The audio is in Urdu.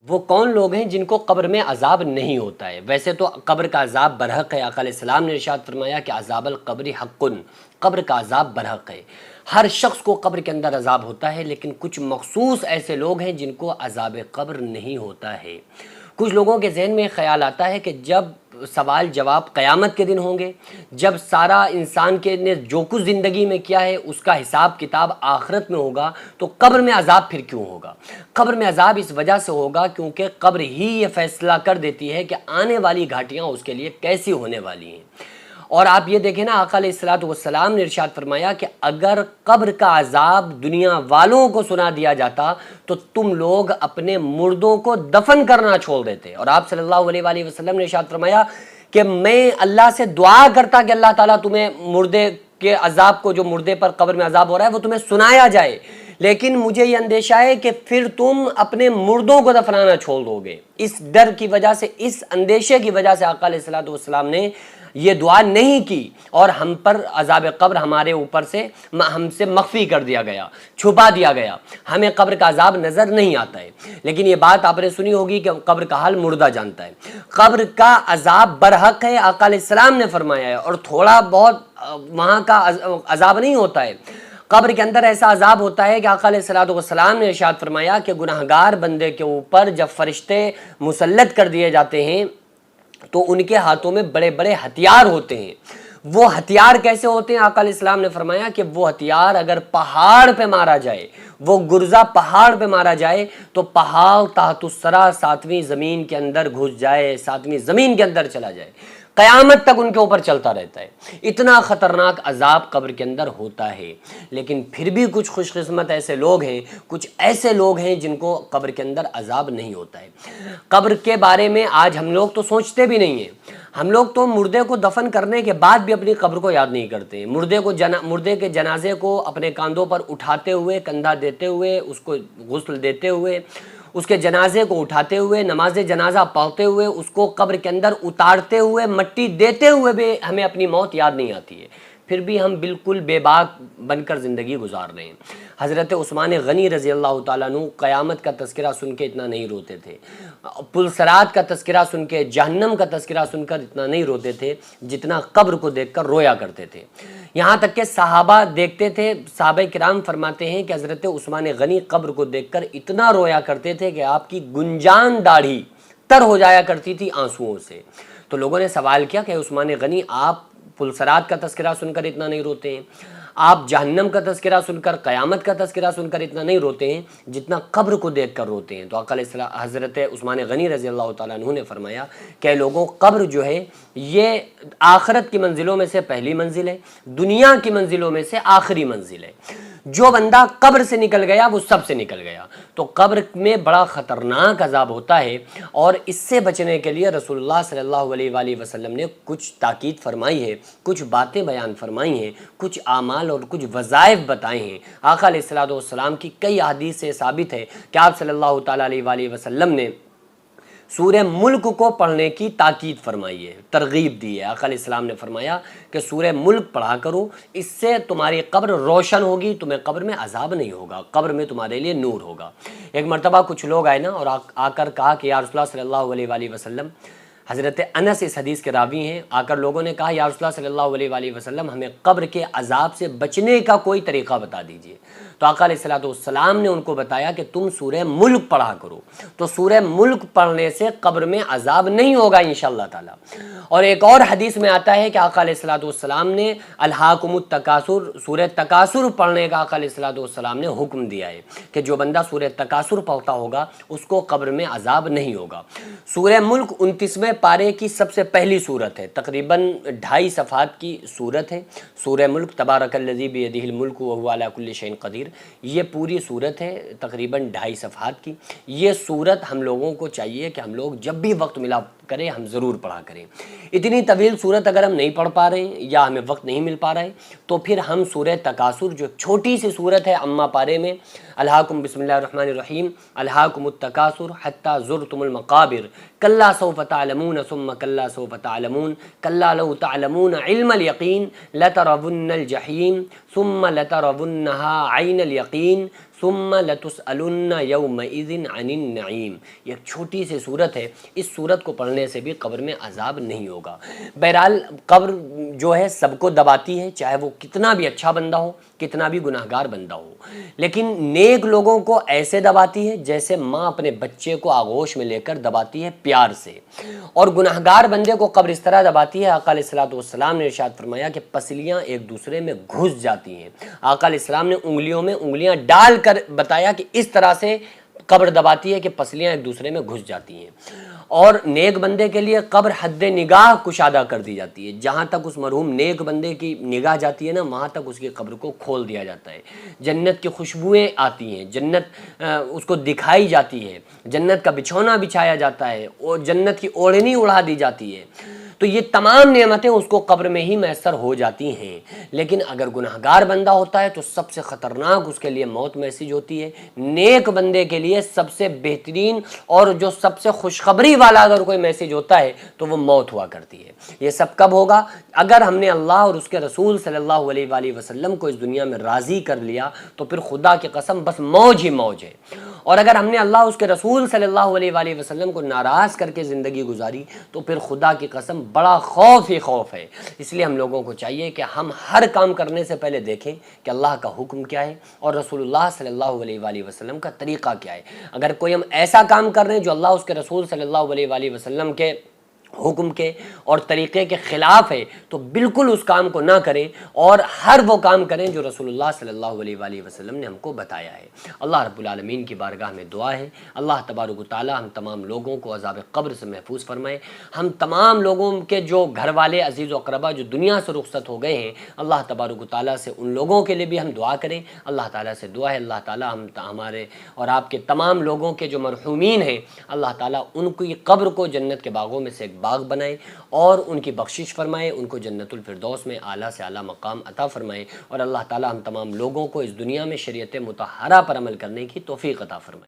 وہ کون لوگ ہیں جن کو قبر میں عذاب نہیں ہوتا ہے؟ ویسے تو قبر کا عذاب برحق ہے، آقا علیہ السلام نے ارشاد فرمایا کہ عذاب القبر حق، قبر کا عذاب برحق ہے، ہر شخص کو قبر کے اندر عذاب ہوتا ہے، لیکن کچھ مخصوص ایسے لوگ ہیں جن کو عذاب قبر نہیں ہوتا ہے۔ کچھ لوگوں کے ذہن میں خیال آتا ہے کہ جب سوال جواب قیامت کے دن ہوں گے، جب سارا انسان کے نے جو کچھ زندگی میں کیا ہے اس کا حساب کتاب آخرت میں ہوگا، تو قبر میں عذاب پھر کیوں ہوگا؟ قبر میں عذاب اس وجہ سے ہوگا کیونکہ قبر ہی یہ فیصلہ کر دیتی ہے کہ آنے والی گھاٹیاں اس کے لیے کیسی ہونے والی ہیں۔ اور آپ یہ دیکھیں نا، آقا علیہ السلام نے ارشاد فرمایا کہ اگر قبر کا عذاب دنیا والوں کو سنا دیا جاتا تو تم لوگ اپنے مردوں کو دفن کرنا چھوڑ دیتے۔ اور آپ صلی اللہ علیہ وآلہ وسلم نے ارشاد فرمایا کہ میں اللہ سے دعا کرتا کہ اللہ تعالیٰ تمہیں مردے کے عذاب کو، جو مردے پر قبر میں عذاب ہو رہا ہے، وہ تمہیں سنایا جائے، لیکن مجھے یہ اندیشہ ہے کہ پھر تم اپنے مردوں کو دفنانا چھوڑ دو گے۔ اس ڈر کی وجہ سے، اس اندیشے کی وجہ سے آقا علیہ السلام نے یہ دعا نہیں کی، اور ہم پر عذاب قبر ہمارے اوپر سے، ہم سے مخفی کر دیا گیا، چھپا دیا گیا، ہمیں قبر کا عذاب نظر نہیں آتا ہے۔ لیکن یہ بات آپ نے سنی ہوگی کہ قبر کا حال مردہ جانتا ہے۔ قبر کا عذاب برحق ہے، آقا علیہ السلام نے فرمایا ہے، اور تھوڑا بہت وہاں کا عذاب نہیں ہوتا ہے۔ قبر کے اندر ایسا عذاب ہوتا ہے کہ آقا علیہ السلام نے ارشاد فرمایا کہ گناہگار بندے کے اوپر جب فرشتے مسلط کر دیے جاتے ہیں تو ان کے ہاتھوں میں بڑے بڑے ہتھیار ہوتے ہیں۔ وہ ہتھیار کیسے ہوتے ہیں؟ آقا علیہ السلام نے فرمایا کہ وہ ہتھیار اگر پہاڑ پہ مارا جائے، وہ گرزہ پہاڑ پہ مارا جائے تو پہاڑ تحت الثری ساتویں زمین کے اندر گھس جائے، ساتویں زمین کے اندر چلا جائے، قیامت تک ان کے اوپر چلتا رہتا ہے۔ اتنا خطرناک عذاب قبر کے اندر ہوتا ہے۔ لیکن پھر بھی کچھ خوش قسمت ایسے لوگ ہیں، کچھ ایسے لوگ ہیں جن کو قبر کے اندر عذاب نہیں ہوتا ہے۔ قبر کے بارے میں آج ہم لوگ تو سوچتے بھی نہیں ہیں، ہم لوگ تو مردے کو دفن کرنے کے بعد بھی اپنی قبر کو یاد نہیں کرتے۔ مردے کے جنازے کو اپنے کاندھوں پر اٹھاتے ہوئے، کندھا دیتے ہوئے، اس کو غسل دیتے ہوئے، اس کے جنازے کو اٹھاتے ہوئے، نماز جنازہ پڑھتے ہوئے، اس کو قبر کے اندر اتارتے ہوئے، مٹی دیتے ہوئے بھی ہمیں اپنی موت یاد نہیں آتی ہے، پھر بھی ہم بالکل بے باک بن کر زندگی گزار رہے ہیں۔ حضرت عثمان غنی رضی اللہ تعالیٰ عنہ قیامت کا تذکرہ سن کے اتنا نہیں روتے تھے، پلسرات کا تذکرہ سن کے، جہنم کا تذکرہ سن کر اتنا نہیں روتے تھے جتنا قبر کو دیکھ کر رویا کرتے تھے۔ یہاں تک کہ صحابہ دیکھتے تھے، صحابہ کرام فرماتے ہیں کہ حضرت عثمان غنی قبر کو دیکھ کر اتنا رویا کرتے تھے کہ آپ کی گنجان داڑھی تر ہو جایا کرتی تھی آنسوؤں سے۔ تو لوگوں نے سوال کیا کہ عثمان غنی، آپ پلسرات کا تذکرہ سن کر اتنا نہیں روتے ہیں، آپ جہنم کا تذکرہ سن کر، قیامت کا تذکرہ سن کر اتنا نہیں روتے ہیں جتنا قبر کو دیکھ کر روتے ہیں؟ تو حضرت عثمان غنی رضی اللہ تعالیٰ عنہ نے فرمایا کہ لوگوں، قبر جو ہے یہ آخرت کی منزلوں میں سے پہلی منزل ہے، دنیا کی منزلوں میں سے آخری منزل ہے۔ جو بندہ قبر سے نکل گیا وہ سب سے نکل گیا۔ تو قبر میں بڑا خطرناک عذاب ہوتا ہے، اور اس سے بچنے کے لیے رسول اللہ صلی اللہ علیہ وآلہ وسلم نے کچھ تاکید فرمائی ہے، کچھ باتیں بیان فرمائی ہیں، کچھ اعمال اور کچھ وظائف بتائے ہیں۔ آقا علیہ السلام کی کئی احادیث سے ثابت ہے کہ آپ صلی اللہ تعالیٰ علیہ وآلہ وسلم نے سورہ ملک کو پڑھنے کی تاکید فرمائی ہے، ترغیب دی ہے۔ آقا علیہ السلام نے فرمایا کہ سورہ ملک پڑھا کرو، اس سے تمہاری قبر روشن ہوگی، تمہیں قبر میں عذاب نہیں ہوگا، قبر میں تمہارے لیے نور ہوگا۔ ایک مرتبہ کچھ لوگ آئے نا اور آ کر کہا کہ یا رسول اللہ صلی اللہ علیہ وآلہ وسلم، حضرت انس اس حدیث کے راوی ہیں، آ کر لوگوں نے کہا یا رسول اللہ صلی اللہ علیہ وآلہ وسلم، ہمیں قبر کے عذاب سے بچنے کا کوئی طریقہ بتا دیجئے۔ تو آقا علیہ السلام نے ان کو بتایا کہ تم سورہ ملک پڑھا کرو، تو سورہ ملک پڑھنے سے قبر میں عذاب نہیں ہوگا انشاءاللہ تعالی۔ اور ایک اور حدیث میں آتا ہے کہ آقا علیہ السلام نے الہاکم التکاثر، سورہ تکاثر پڑھنے کا آقا علیہ السلام نے حکم دیا ہے کہ جو بندہ سورہ تکاثر پڑھتا ہوگا اس کو قبر میں عذاب نہیں ہوگا۔ سورہ ملک 29ویں پارے کی سب سے پہلی سورت ہے، تقریباً 2.5 صفحات کی سورت ہے سورہ ملک۔ تبارک الذی بیدہ الملک وہو علی کل شیء قدیر، یہ پوری سورت ہے تقریباً 2.5 صفحات کی۔ یہ سورت ہم لوگوں کو چاہیے کہ ہم لوگ جب بھی وقت ملا کریں ہم ضرور پڑھا کریں۔ اتنی طویل سورت اگر ہم نہیں پڑھ پا رہے ہیں یا ہمیں وقت نہیں مل پا رہا ہے تو پھر ہم سورہ تکاثر، جو چھوٹی سی سورت ہے اما پارے میں، الہاکم، بسم اللہ الرحمن الرحیم، الہاکم التکاثر حتی زرتم المقابر کلا سوف تعلمون ثم کلا سوف تعلمون کلا لو تعلمون علم الیقین لترون الجحیم ثم لترونها عین الیقین ثم لتسألن یومئذ عن النعیم۔ یہ ایک چھوٹی سی صورت ہے، اس صورت کو پڑھنے سے بھی قبر میں عذاب نہیں ہوگا۔ بہرحال قبر جو ہے سب کو دباتی ہے، چاہے وہ کتنا بھی اچھا بندہ ہو، کتنا بھی گناہگار بندہ ہو، لیکن نیک لوگوں کو ایسے دباتی ہے جیسے ماں اپنے بچے کو آغوش میں لے کر دباتی ہے پیار سے، اور گناہگار بندے کو قبر اس طرح دباتی ہے۔ آقا علیہ الصلوۃ والسلام نے ارشاد فرمایا کہ پسلیاں ایک دوسرے میں گھس جاتی ہیں۔ آقا علیہ السلام نے انگلیوں میں انگلیاں ڈال کر بتایا کہ اس طرح سے قبر دباتی ہے کہ پسلیاں ایک دوسرے میں گھس جاتی ہیں۔ اور نیک بندے کے لیے قبر حد نگاہ کشادہ کر دی جاتی ہے، جہاں تک اس مرحوم نیک بندے کی نگاہ جاتی ہے نا، وہاں تک اس کی قبر کو کھول دیا جاتا ہے۔ جنت کی خوشبوئیں آتی ہیں، جنت اس کو دکھائی جاتی ہے، جنت کا بچھونا بچھایا جاتا ہے، اور جنت کی اوڑھنی اڑا دی جاتی ہے۔ تو یہ تمام نعمتیں اس کو قبر میں ہی میسر ہو جاتی ہیں۔ لیکن اگر گناہگار بندہ ہوتا ہے تو سب سے خطرناک اس کے لیے موت میسج ہوتی ہے۔ نیک بندے کے لیے سب سے بہترین اور جو سب سے خوشخبری والا اگر کوئی میسج ہوتا ہے تو وہ موت ہوا کرتی ہے۔ یہ سب کب ہوگا؟ اگر ہم نے اللہ اور اس کے رسول صلی اللہ علیہ وآلہ وسلم کو اس دنیا میں راضی کر لیا تو پھر خدا کی قسم بس موج ہی موج ہے، اور اگر ہم نے اللہ اس کے رسول صلی اللہ علیہ وآلہ وسلم کو ناراض کر کے زندگی گزاری تو پھر خدا کی قسم بڑا خوف ہی خوف ہے۔ اس لیے ہم لوگوں کو چاہیے کہ ہم ہر کام کرنے سے پہلے دیکھیں کہ اللہ کا حکم کیا ہے اور رسول اللہ صلی اللہ علیہ وآلہ وسلم کا طریقہ کیا ہے۔ اگر کوئی ہم ایسا کام کر رہے ہیں جو اللہ اس کے رسول صلی اللہ علیہ وآلہ وسلم کے حکم کے اور طریقے کے خلاف ہے تو بالکل اس کام کو نہ کریں، اور ہر وہ کام کریں جو رسول اللہ صلی اللہ علیہ وآلہ وسلم نے ہم کو بتایا ہے۔ اللہ رب العالمین کی بارگاہ میں دعا ہے، اللہ تبارک و تعالی ہم تمام لوگوں کو عذاب قبر سے محفوظ فرمائے۔ ہم تمام لوگوں کے جو گھر والے عزیز و اقربا جو دنیا سے رخصت ہو گئے ہیں، اللہ تبارک و تعالی سے ان لوگوں کے لیے بھی ہم دعا کریں۔ اللہ تعالیٰ سے دعا ہے اللہ تعالیٰ ہمارے اور آپ کے تمام لوگوں کے جو مرحومین ہیں، اللہ تعالیٰ ان کی قبر کو جنت کے باغوں میں سے ایک باغ بنائے اور ان کی بخشش فرمائے، ان کو جنت الفردوس میں اعلیٰ سے اعلیٰ مقام عطا فرمائے، اور اللہ تعالیٰ ہم تمام لوگوں کو اس دنیا میں شریعت مطہرہ پر عمل کرنے کی توفیق عطا فرمائے۔